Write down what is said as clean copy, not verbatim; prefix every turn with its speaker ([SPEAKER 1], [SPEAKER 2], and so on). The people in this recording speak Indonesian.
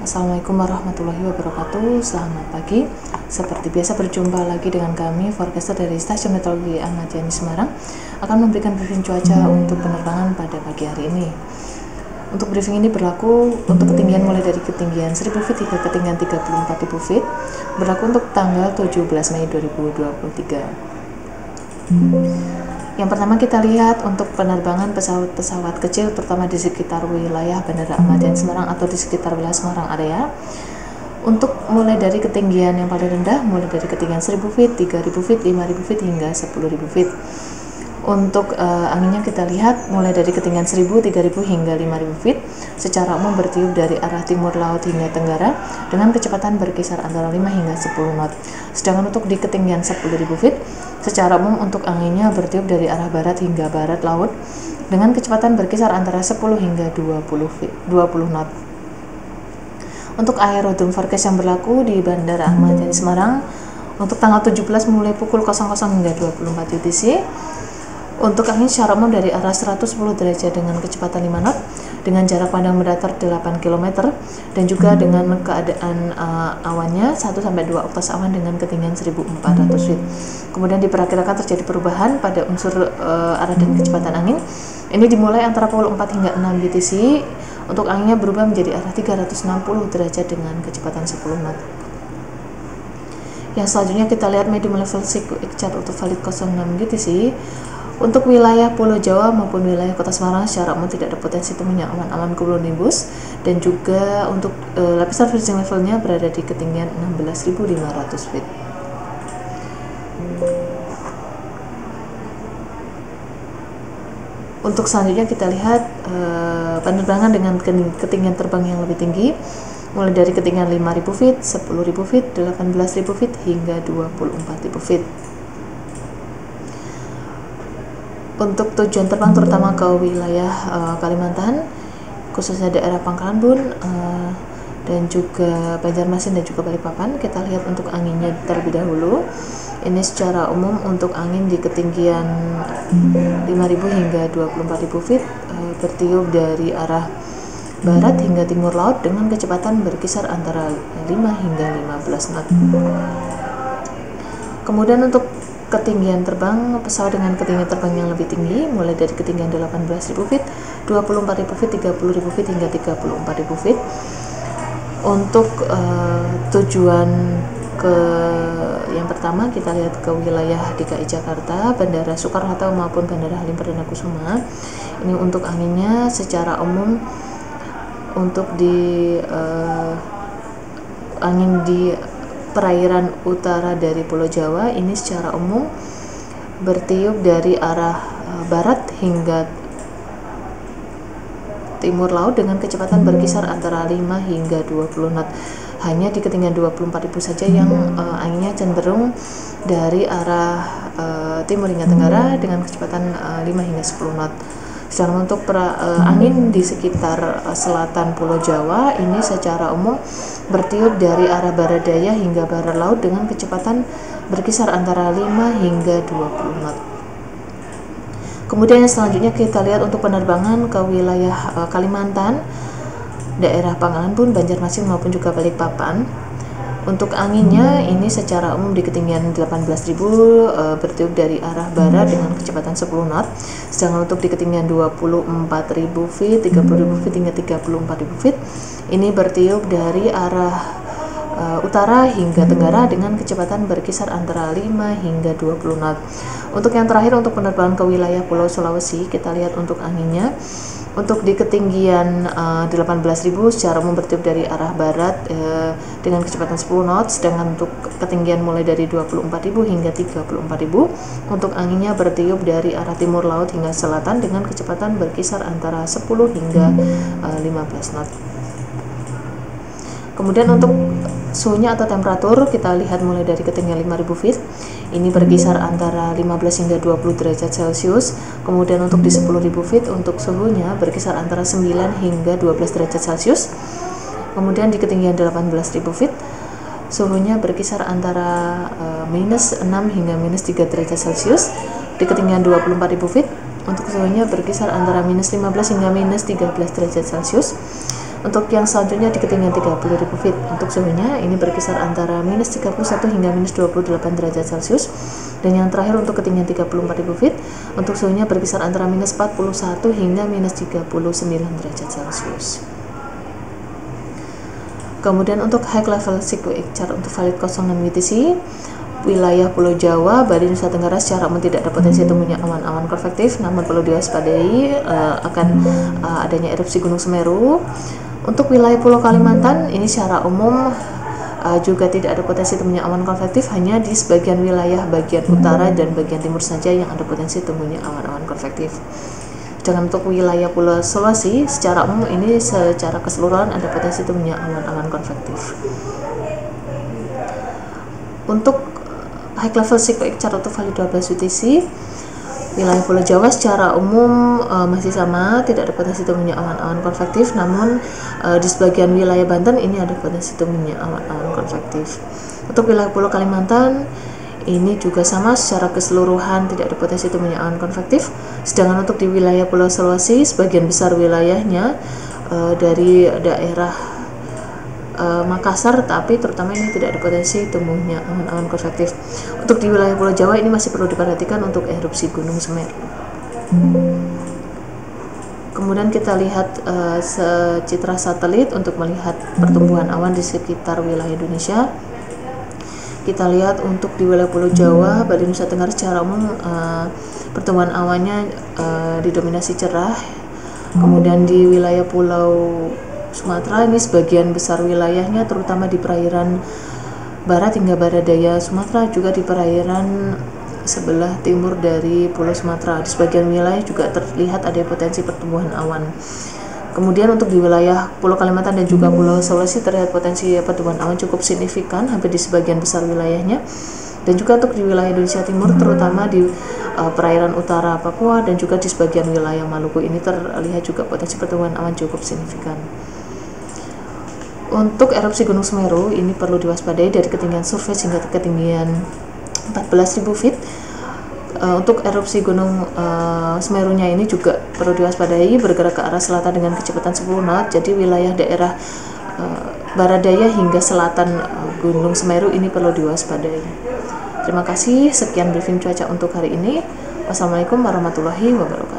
[SPEAKER 1] Assalamualaikum warahmatullahi wabarakatuh. Selamat pagi. Seperti biasa berjumpa lagi dengan kami forecaster dari Stasiun Meteorologi Ahmad Yani Semarang akan memberikan briefing cuaca untuk penerbangan pada pagi hari ini. Untuk briefing ini berlaku untuk ketinggian mulai dari ketinggian 1000 feet hingga ketinggian 34.000 feet. Berlaku untuk tanggal 17 Mei 2023. Yang pertama kita lihat untuk penerbangan pesawat-pesawat kecil terutama di sekitar wilayah Bandara Ahmad Yani Semarang atau di sekitar wilayah Semarang area. Untuk mulai dari ketinggian yang paling rendah mulai dari ketinggian 1000 feet, 3000 feet, 5000 feet hingga 10.000 feet. Untuk anginnya kita lihat mulai dari ketinggian 1000, 3000 hingga 5000 feet secara umum bertiup dari arah timur laut hingga tenggara dengan kecepatan berkisar antara 5 hingga 10 knot. Sedangkan untuk di ketinggian 10.000 feet secara umum untuk anginnya bertiup dari arah barat hingga barat laut dengan kecepatan berkisar antara 10 hingga 20 knot. Untuk aerodrome forecast yang berlaku di Bandara Ahmad Yani Semarang untuk tanggal 17 mulai pukul 00 hingga 24 UTC. Untuk angin secara umum dari arah 110 derajat dengan kecepatan 5 knot dengan jarak pandang mendatar 8 km dan juga dengan keadaan awannya 1-2 oktas awan dengan ketinggian 1400 feet. Kemudian diperkirakan terjadi perubahan pada unsur arah dan kecepatan angin. Ini dimulai antara pukul 4 hingga 6 UTC. Untuk anginnya berubah menjadi arah 360 derajat dengan kecepatan 10 knot. Yang selanjutnya kita lihat medium level seismic chart untuk valid 06 UTC. Untuk wilayah Pulau Jawa maupun wilayah Kota Semarang secara umum tidak ada potensi temunya awan-awan cumulonimbus dan juga untuk lapisan freezing levelnya berada di ketinggian 16.500 feet. Untuk selanjutnya kita lihat penerbangan dengan ketinggian terbang yang lebih tinggi mulai dari ketinggian 5.000 feet, 10.000 feet, 18.000 feet hingga 24.000 feet. Untuk tujuan terbang terutama ke wilayah Kalimantan, khususnya daerah Pangkalan Bun dan juga Banjarmasin dan juga Balikpapan, kita lihat untuk anginnya terlebih dahulu. Ini secara umum untuk angin di ketinggian 5.000 hingga 24.000 feet bertiup dari arah barat hingga timur laut dengan kecepatan berkisar antara 5 hingga 15 knot. Kemudian untuk ketinggian terbang pesawat dengan ketinggian terbang yang lebih tinggi mulai dari ketinggian 18.000 feet, 24.000 feet, 30.000 feet hingga 34.000 feet. Untuk tujuan ke yang pertama kita lihat ke wilayah DKI Jakarta, Bandara Soekarno-Hatta maupun Bandara Halim Perdana Kusuma. Ini untuk anginnya secara umum untuk di angin di perairan utara dari Pulau Jawa ini secara umum bertiup dari arah barat hingga timur laut dengan kecepatan berkisar antara 5 hingga 20 knot. Hanya di ketinggian 24.000 saja yang anginnya cenderung dari arah timur hingga tenggara dengan kecepatan 5 hingga 10 knot. Sedangkan untuk angin di sekitar selatan Pulau Jawa ini secara umum bertiup dari arah barat daya hingga barat laut dengan kecepatan berkisar antara 5 hingga 20 knot. Kemudian yang selanjutnya kita lihat untuk penerbangan ke wilayah Kalimantan, daerah Pangkalan Bun, Banjarmasin maupun juga Balikpapan. Untuk anginnya ini secara umum di ketinggian 18.000 bertiup dari arah barat dengan kecepatan 10 knot. Sedangkan untuk di ketinggian 24.000 feet, 30.000 feet hingga 34.000 feet ini bertiup dari arah utara hingga tenggara dengan kecepatan berkisar antara 5 hingga 20 knot. Untuk yang terakhir untuk penerbangan ke wilayah Pulau Sulawesi, kita lihat untuk anginnya. Untuk di ketinggian 18.000 secara umum bertiup dari arah barat dengan kecepatan 10 knot, sedangkan untuk ketinggian mulai dari 24.000 hingga 34.000 untuk anginnya bertiup dari arah timur laut hingga selatan dengan kecepatan berkisar antara 10 hingga 15 knot. Kemudian untuk suhunya atau temperatur kita lihat mulai dari ketinggian 5.000 feet ini berkisar antara 15 hingga 20 derajat Celcius. Kemudian untuk di 10.000 feet untuk suhunya berkisar antara 9 hingga 12 derajat Celcius. Kemudian di ketinggian 18.000 feet suhunya berkisar antara minus 6 hingga minus 3 derajat Celcius. Di ketinggian 24.000 feet untuk suhunya berkisar antara minus 15 hingga minus 13 derajat Celcius. Untuk yang selanjutnya di ketinggian 30.000 feet, untuk suhunya ini berkisar antara minus 31 hingga minus 28 derajat Celcius. Dan yang terakhir untuk ketinggian 34.000 feet, untuk suhunya berkisar antara minus 41 hingga minus 39 derajat Celcius. Kemudian untuk high level seismic chart untuk valid 06 UTC, wilayah Pulau Jawa, Bali, Nusa Tenggara secara umum tidak ada potensi temunya awan-awan konvektif, namun perlu diwaspadai akan adanya erupsi Gunung Semeru. Untuk wilayah Pulau Kalimantan ini secara umum juga tidak ada potensi temunya awan konvektif, hanya di sebagian wilayah bagian utara dan bagian timur saja yang ada potensi temunya awan-awan konvektif. Dan untuk wilayah Pulau Sulawesi secara umum ini secara keseluruhan ada potensi temunya awan-awan konvektif. Untuk high level seismic chart untuk valid 12 UTC, wilayah Pulau Jawa secara umum masih sama, tidak ada potensi temunya awan-awan konvektif, namun di sebagian wilayah Banten ini ada potensi temunya awan-awan konvektif. Untuk wilayah Pulau Kalimantan ini juga sama, secara keseluruhan tidak ada potensi temunya awan konvektif. Sedangkan untuk di wilayah Pulau Sulawesi sebagian besar wilayahnya dari daerah Makassar, tapi terutama ini tidak ada potensi temunya awan-awan konvektif. Untuk di wilayah Pulau Jawa ini masih perlu diperhatikan untuk erupsi Gunung Semeru. Kemudian kita lihat citra satelit untuk melihat pertumbuhan awan di sekitar wilayah Indonesia. Kita lihat untuk di wilayah Pulau Jawa, Bali, Nusa Tenggara secara umum pertumbuhan awannya didominasi cerah. Kemudian di wilayah Pulau Sumatera ini sebagian besar wilayahnya terutama di perairan barat hingga barat daya Sumatera, juga di perairan sebelah timur dari Pulau Sumatera. Di sebagian wilayah juga terlihat ada potensi pertumbuhan awan. Kemudian untuk di wilayah Pulau Kalimantan dan juga Pulau Sulawesi terlihat potensi pertumbuhan awan cukup signifikan hampir di sebagian besar wilayahnya. Dan juga untuk di wilayah Indonesia Timur terutama di perairan utara Papua dan juga di sebagian wilayah Maluku ini terlihat juga potensi pertumbuhan awan cukup signifikan. Untuk erupsi Gunung Semeru ini perlu diwaspadai dari ketinggian surface hingga ketinggian 14.000 feet. Untuk erupsi Gunung Semerunya ini juga perlu diwaspadai bergerak ke arah selatan dengan kecepatan 10 knot. Jadi wilayah daerah barat daya hingga selatan Gunung Semeru ini perlu diwaspadai. Terima kasih, sekian briefing cuaca untuk hari ini. Wassalamualaikum warahmatullahi wabarakatuh.